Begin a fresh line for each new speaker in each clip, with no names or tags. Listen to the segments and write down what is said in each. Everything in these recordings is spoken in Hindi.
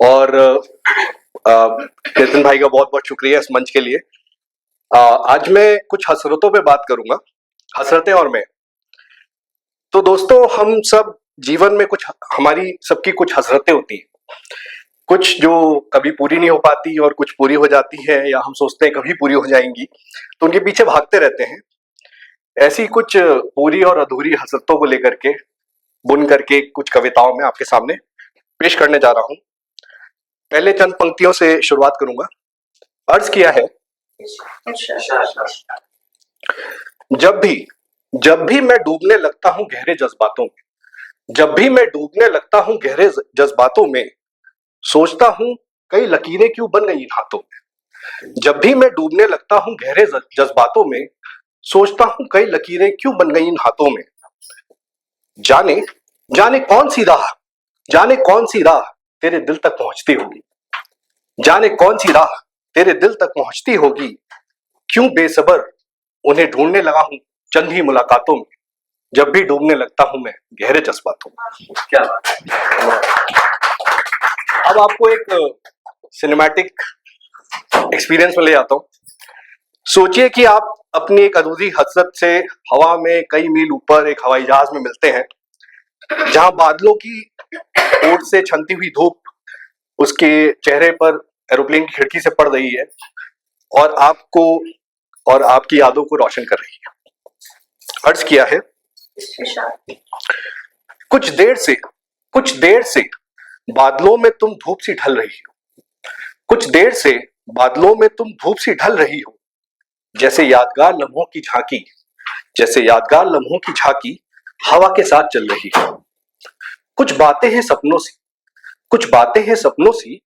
और नितिन भाई का बहुत बहुत शुक्रिया इस मंच के लिए। आज मैं कुछ हसरतों पे बात करूंगा, हसरतें और मैं। तो दोस्तों, हम सब जीवन में कुछ, हमारी सबकी कुछ हसरतें होती हैं, कुछ जो कभी पूरी नहीं हो पाती और कुछ पूरी हो जाती है, या हम सोचते हैं कभी पूरी हो जाएंगी, तो उनके पीछे भागते रहते हैं। ऐसी कुछ पूरी और अधूरी हसरतों को लेकर के बुन करके कुछ कविताओं में आपके सामने पेश करने जा रहा हूं। पहले चंद पंक्तियों से शुरुआत करूंगा। अर्ज किया है, जब भी मैं डूबने लगता हूं गहरे जज्बातों में, जब भी मैं डूबने लगता हूं गहरे जज्बातों में, सोचता हूं कई लकीरें क्यों बन गई इन हाथों में। जब भी मैं डूबने लगता हूं गहरे जज्बातों में, सोचता हूं कई लकीरें क्यों बन गई इन हाथों में। जाने जाने कौन सी राह, जाने कौन सी राह तेरे दिल तक पहुंचती होगी, जाने कौन सी राह तेरे दिल तक पहुंचती होगी। क्यों बेसब्र उन्हें ढूंढने लगा हूं चंद ही मुलाकातों में, जब भी डूबने लगता हूं मैं गहरे जज्बातों में। क्या बात है। अब आपको एक सिनेमैटिक एक्सपीरियंस में ले जाता हूं। सोचिए कि आप अपनी एक अधूरी हसरत से हवा में कई मील ऊपर एक हवाई जहाज में मिलते हैं, जहां बादलों की ओट से छनती हुई धूप उसके चेहरे पर एरोप्लेन की खिड़की से पड़ रही है और आपको और आपकी यादों को रोशन कर रही है। अर्ज किया है, कुछ देर से बादलों में तुम धूप सी ढल रही हो, कुछ देर से बादलों में तुम धूप सी ढल रही हो। जैसे यादगार लम्हों की झांकी, जैसे यादगार लम्हों की झांकी हवा के साथ चल रही है। कुछ बातें हैं सपनों सी, कुछ बातें हैं सपनों सी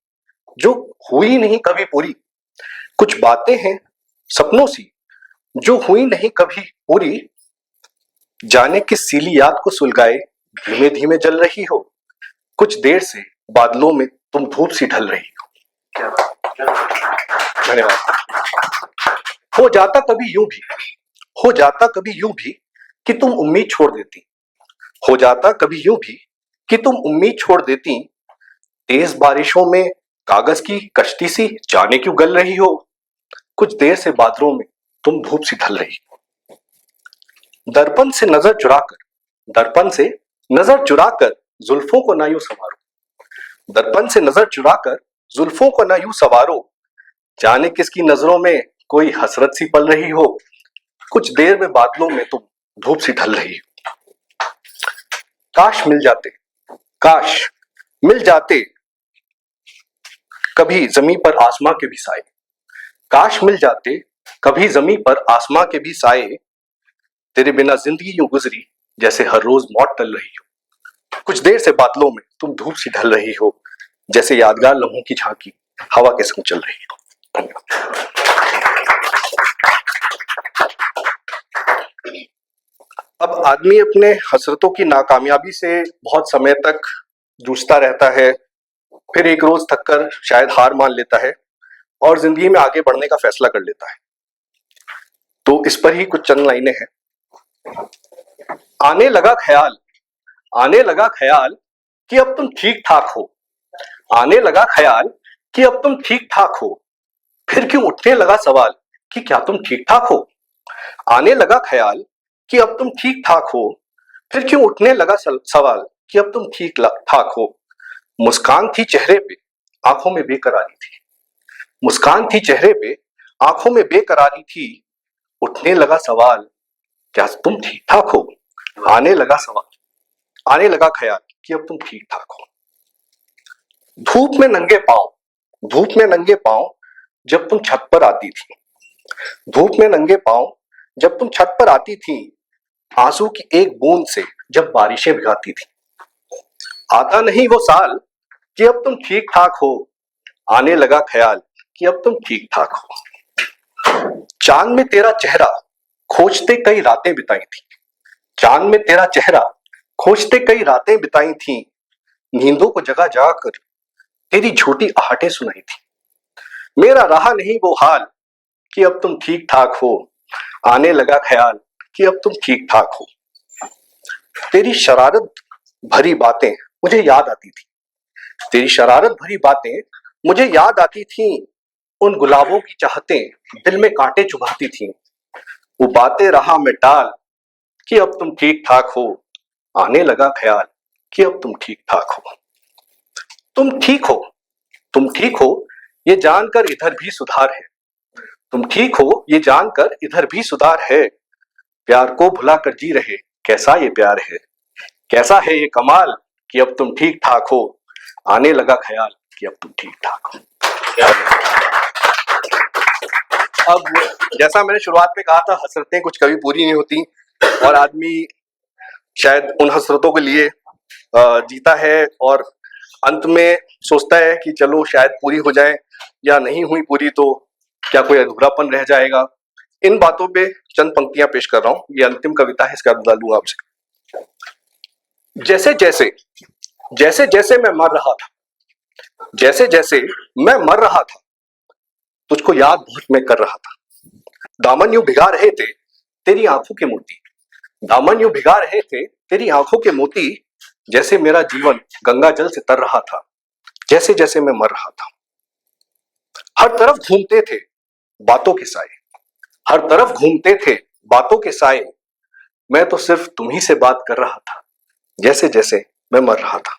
जो हुई नहीं कभी पूरी, कुछ बातें हैं सपनों सी जो हुई नहीं कभी पूरी। जाने किस सीली याद को सुलगाए धीमे धीमे जल रही हो, कुछ देर से बादलों में तुम धूप सी ढल रही हो। धन्यवाद। हो जाता कभी यूं भी, हो जाता कभी यूं भी कि तुम उम्मीद छोड़ देती, हो जाता कभी यूं भी कि तुम उम्मीद छोड़ देती। तेज बारिशों में कागज की कश्ती सी जाने क्यों गल रही हो, कुछ देर से बादलों में तुम धूप सी ढल रही हो। दर्पण से नजर चुराकर, दर्पण से नजर चुराकर जुल्फों को ना यूं संवारो, दर्पण से नजर चुराकर जुल्फों को ना यूं संवारो। जाने किसकी नजरों में कोई हसरत सी पल रही हो, कुछ देर में बादलों में तुम धूप सी ढल रही हो। काश मिल जाते, काश मिल जाते कभी जमीन पर आसमां के भी साए, काश मिल जाते कभी जमीन पर आसमां के भी साए। तेरे बिना जिंदगी यूं गुजरी जैसे हर रोज मौत टल रही हो, कुछ देर से बादलों में तुम धूप सी ढल रही हो। जैसे यादगार लम्हों की झांकी हवा के संग चल रही हो। धन्यवाद। अब आदमी अपने हसरतों की नाकामयाबी से बहुत समय तक जूझता रहता है, फिर एक रोज थककर शायद हार मान लेता है और जिंदगी में आगे बढ़ने का फैसला कर लेता है। तो इस पर ही कुछ चंद लाइनें हैं। आने लगा ख्याल, आने लगा ख्याल कि अब तुम ठीक ठाक हो, आने लगा ख्याल कि अब तुम ठीक ठाक हो। फिर क्यों उठने लगा सवाल कि क्या तुम ठीक ठाक हो, आने लगा ख्याल कि अब तुम ठीक ठाक हो। फिर क्यों उठने लगा सवाल कि अब तुम ठीक ठाक हो। मुस्कान थी चेहरे पे, आंखों में बेकरारी थी, मुस्कान थी चेहरे पे, आंखों में बेकरारी थी। उठने लगा सवाल क्या तुम ठीक ठाक हो, आने लगा सवाल, आने लगा ख्याल कि अब तुम ठीक ठाक हो। धूप में नंगे पांव, धूप में नंगे पांव जब तुम छत पर आती थी, धूप में नंगे पांव जब तुम छत पर आती थी। आंसू की एक बूंद से जब बारिशें भिगाती थी। आता नहीं वो साल कि अब तुम ठीक ठाक हो, आने लगा ख्याल कि अब तुम ठीक ठाक हो। चांद में तेरा चेहरा खोजते कई रातें बिताई थी, चांद में तेरा चेहरा खोजते कई रातें बिताई थी। नींदों को जगा जगा कर तेरी झूठी आहटें सुनाई थी। मेरा रहा नहीं वो हाल कि अब तुम ठीक ठाक हो, आने लगा ख्याल कि अब तुम ठीक ठाक हो। तेरी शरारत भरी बातें मुझे याद आती थी, तेरी शरारत भरी बातें मुझे याद आती थीं, उन गुलाबों की चाहतें दिल में कांटे चुभाती थीं। वो बातें रहा मैं टाल कि अब तुम ठीक ठाक हो, आने लगा ख्याल कि अब तुम ठीक ठाक हो। तुम ठीक हो, तुम ठीक हो, ये जानकर इधर भी सुधार है। तुम ठीक हो, ये जानकर इधर भी सुधार है। प्यार को भुला कर जी रहे, कैसा ये प्यार है, कैसा है ये कमाल कि अब तुम ठीक ठाक हो, आने लगा ख्याल कि अब तुम ठीक ठाक हो। अब जैसा मैंने शुरुआत में कहा था, हसरतें कुछ कभी पूरी नहीं होती और आदमी शायद उन हसरतों के लिए जीता है और अंत में सोचता है कि चलो शायद पूरी हो जाए, या नहीं हुई पूरी तो क्या कोई अधूरापन रह जाएगा। इन बातों पे चंद पंक्तियां पेश कर रहा हूं। ये अंतिम कविता है, इसका बदला लूंगा आपसे। जैसे जैसे जैसे जैसे मैं मर रहा था, जैसे जैसे मैं मर रहा था, तुझको याद बहुत मैं कर रहा था। दामन यूं भिगा रहे थे तेरी आंखों के मोती, दामन यूं भिगा रहे थे तेरी आंखों के मोती, जैसे मेरा जीवन गंगा जल से तर रहा था, जैसे जैसे मैं मर रहा था। हर तरफ घूमते थे बातों के साए, हर तरफ घूमते थे बातों के साए, मैं तो सिर्फ तुम्ही से बात कर रहा था, जैसे जैसे मैं मर रहा था।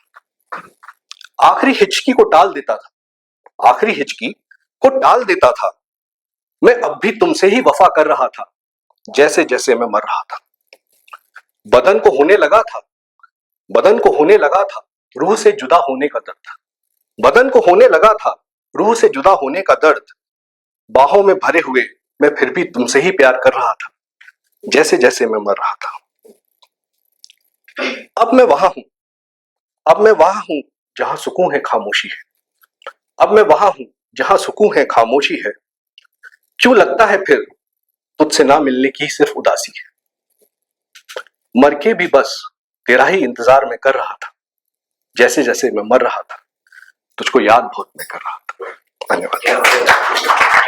आखिरी हिचकी को टाल देता था, आखिरी हिचकी को टाल देता था, मैं अब भी तुमसे ही वफा कर रहा था, जैसे जैसे मैं मर रहा था। बदन को होने लगा था, बदन को होने लगा था रूह से जुदा होने का दर्द, बदन को होने लगा था रूह से जुदा होने का दर्द, बाहों में भरे हुए मैं फिर भी तुमसे ही प्यार कर रहा था, जैसे जैसे मैं मर रहा था। अब मैं वहां हूं, अब मैं वहां हूं जहां सुकून है खामोशी है, अब मैं वहां हूं जहां सुकून है खामोशी है, क्यों लगता है फिर तुझसे ना मिलने की सिर्फ उदासी है, मर के भी बस तेरा ही इंतजार मैं कर रहा था, जैसे जैसे मैं मर रहा था, तुझको याद बहुत मैं कर रहा था। धन्यवाद।